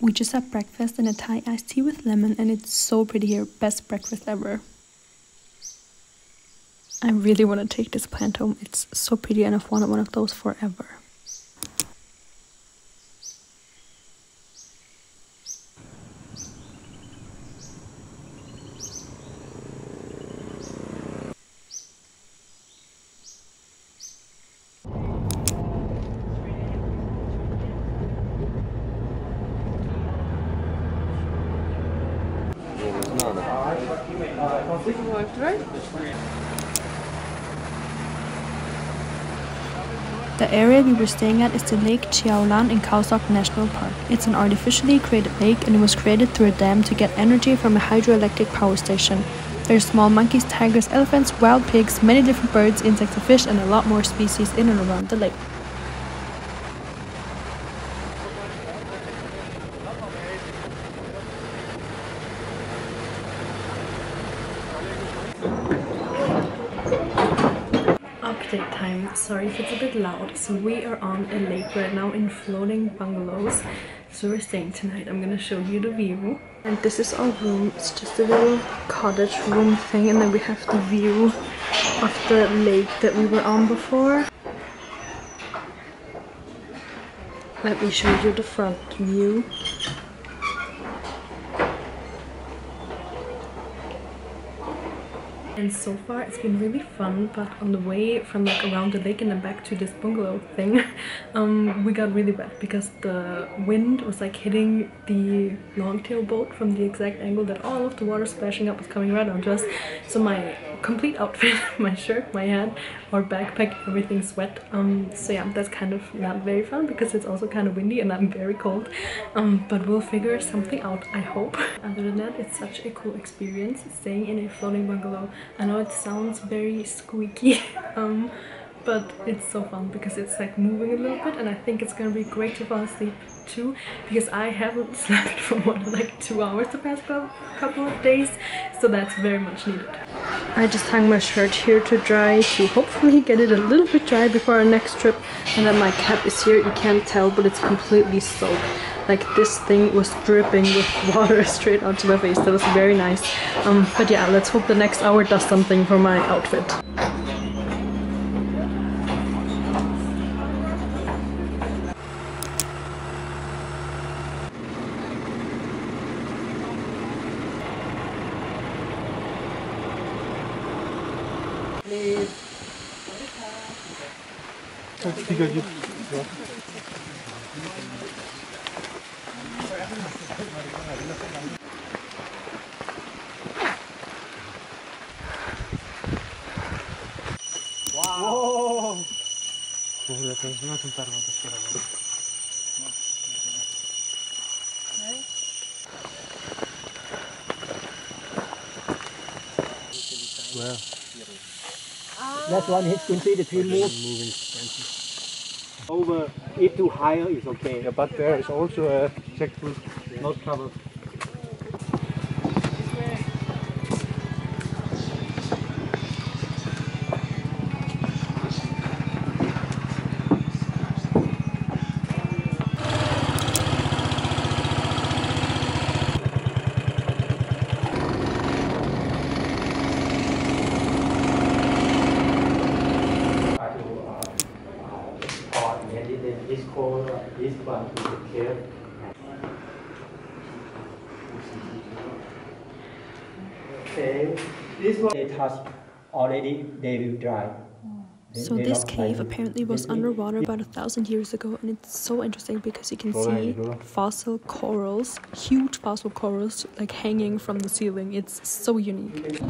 We just had breakfast and a Thai iced tea with lemon, and it's so pretty here. Best breakfast ever. I really want to take this plant home. It's so pretty and I've wanted one of those forever. The area we were staying at is the Lake Chiaolan in Khao National Park. It's an artificially created lake and it was created through a dam to get energy from a hydroelectric power station. There's small monkeys, tigers, elephants, wild pigs, many different birds, insects and fish, and a lot more species in and around the lake. Update time. Sorry if it's a bit loud. So we are on a lake right now in floating bungalows. So we're staying tonight. I'm gonna show you the view. And this is our room. It's just a little cottage room thing, and then we have the view of the lake that we were on before. Let me show you the front view. And so far it's been really fun, but on the way from like around the lake and then back to this bungalow thing, we got really wet because the wind was like hitting the longtail boat from the exact angle that all of the water splashing up was coming right onto us. So my complete outfit, my shirt, my hat, our backpack, everything's wet. So yeah, that's kind of not very fun because it's also kind of windy and I'm very cold. But we'll figure something out, I hope. Other than that, it's such a cool experience staying in a floating bungalow. I know it sounds very squeaky, but it's so fun because it's like moving a little bit, and I think it's gonna be great to fall asleep too because I haven't slept for more than like 2 hours the past couple of days, so that's very much needed. I just hung my shirt here to dry to hopefully get it a little bit dry before our next trip, and then my cap is here. You can't tell, but it's completely soaked. Like this thing was dripping with water straight onto my face. That was very nice. But yeah, let's hope the next hour does something for my outfit. Well, that's one you can see the tree moving. Over it to higher is okay. Yeah, but there is also a checkpoint not covered. This corner, this one is a cave. Okay, this one they touch already, they will dry. So this cave apparently was underwater about 1,000 years ago, and it's so interesting because you can see fossil corals, huge fossil corals like hanging from the ceiling. It's so unique.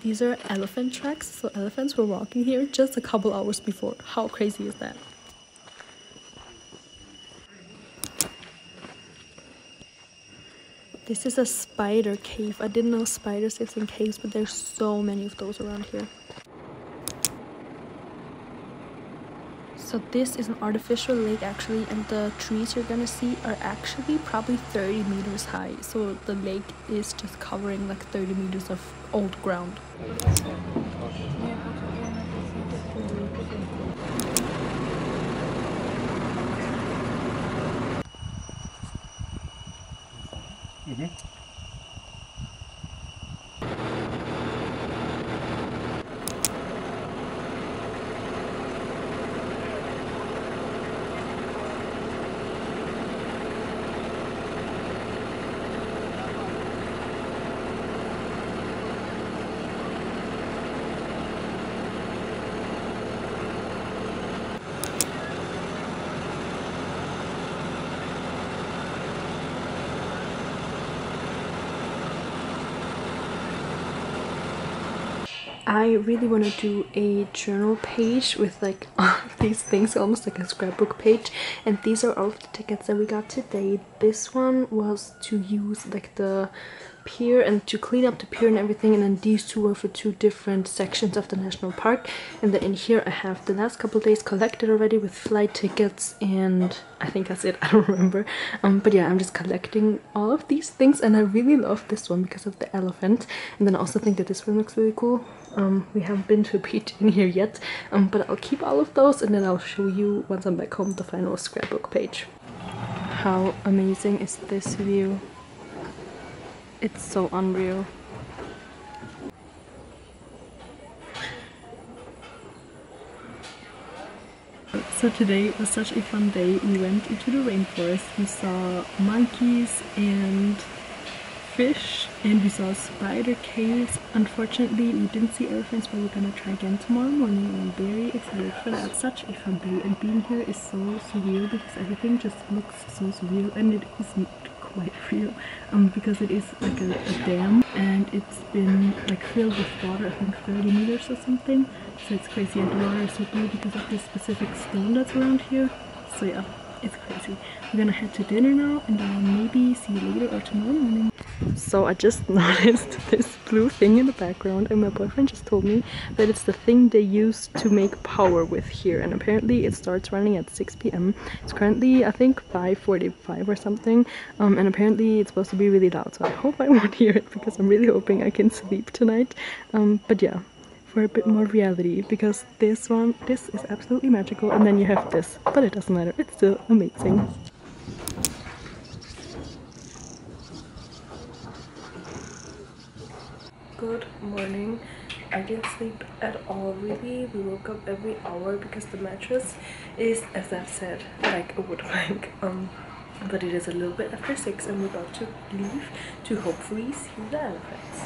These are elephant tracks, so elephants were walking here just a couple hours before. How crazy is that? This is a spider cave. I didn't know spiders lived in caves, but there's so many of those around here. So this is an artificial lake actually, and the trees you're gonna see are actually probably 30 meters high. So the lake is just covering like 30 meters of old ground. I really want to do a journal page with like all of these things, almost like a scrapbook page, and these are all of the tickets that we got today. This one was to use like the pier and to clean up the pier and everything, and then these two were for two different sections of the national park. And then in here I have the last couple days collected already with flight tickets, and I think that's it. I don't remember, but yeah, I'm just collecting all of these things, and I really love this one because of the elephant. And then I also think that this one looks really cool. We haven't been to a beach in here yet, but I'll keep all of those, and then I'll show you once I'm back home the final scrapbook page. How amazing is this view? It's so unreal. So today was such a fun day. We went into the rainforest, we saw monkeys and fish, and we saw spider caves. Unfortunately we didn't see elephants, but we're gonna try again tomorrow morning, and I'm very excited for that. Such a fun day, and being here is so surreal because everything just looks so surreal, and it isn't quite real, because it is like a dam, and it's been like filled with water, I think 30 meters or something, so it's crazy. And the water is so blue because of this specific stone that's around here, so yeah, it's crazy. We're gonna head to dinner now, and then I'll maybe see you later or tomorrow morning. So I just noticed this blue thing in the background, and my boyfriend just told me that it's the thing they use to make power with here, and apparently it starts running at 6 p.m. It's currently I think 5:45 or something, and apparently it's supposed to be really loud, so I hope I won't hear it because I'm really hoping I can sleep tonight. But yeah, for a bit more reality, because this is absolutely magical, and then you have this, but it doesn't matter, it's still amazing. Good morning. I didn't sleep at all really. We woke up every hour because the mattress is, as I've said, like a wood plank. But it is a little bit after 6, and we're about to leave to hopefully see the elephants.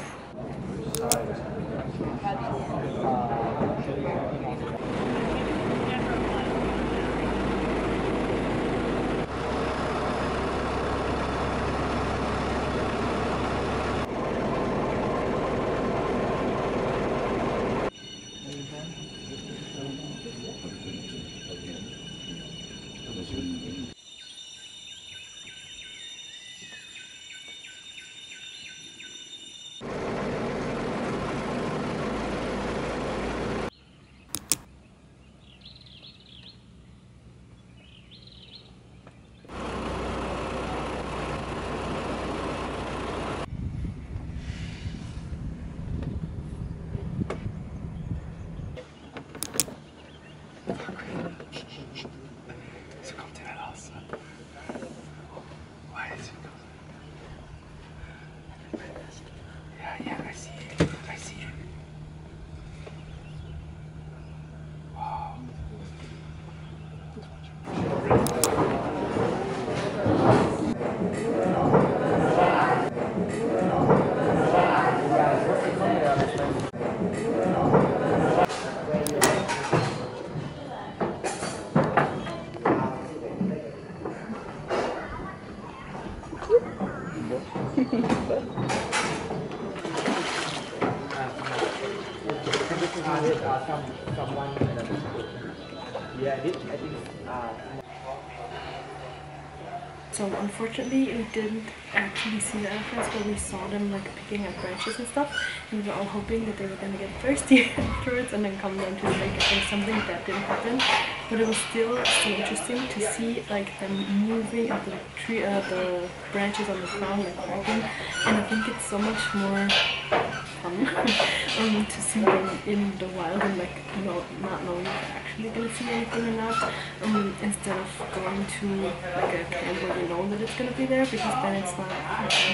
So unfortunately we didn't actually see the elephants, but we saw them like picking up branches and stuff, and we were all hoping that they were gonna get thirsty afterwards and then come down to the lake. I think something that didn't happen, but it was still so interesting to see like them moving and the branches on the ground like cracking, and I think it's so much more fun to see them in the wild and like not knowing if you're actually gonna see anything or not, instead of going to like a camp where you know that it's gonna be there, because then it's not,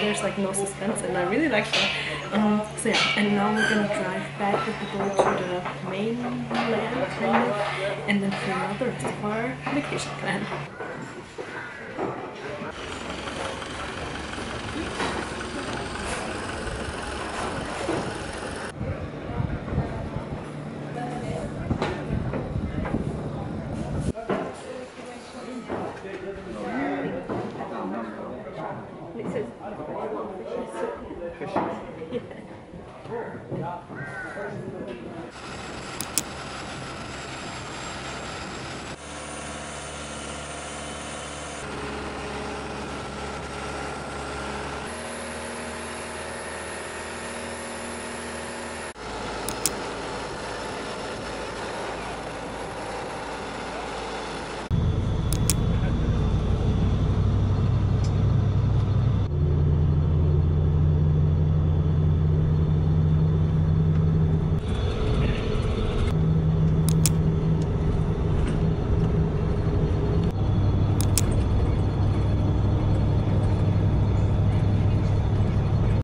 there's like no suspense, and I really like that. So yeah, and now we're gonna drive back with the boat to the mainland kind of, and then figure out the rest of our vacation plan.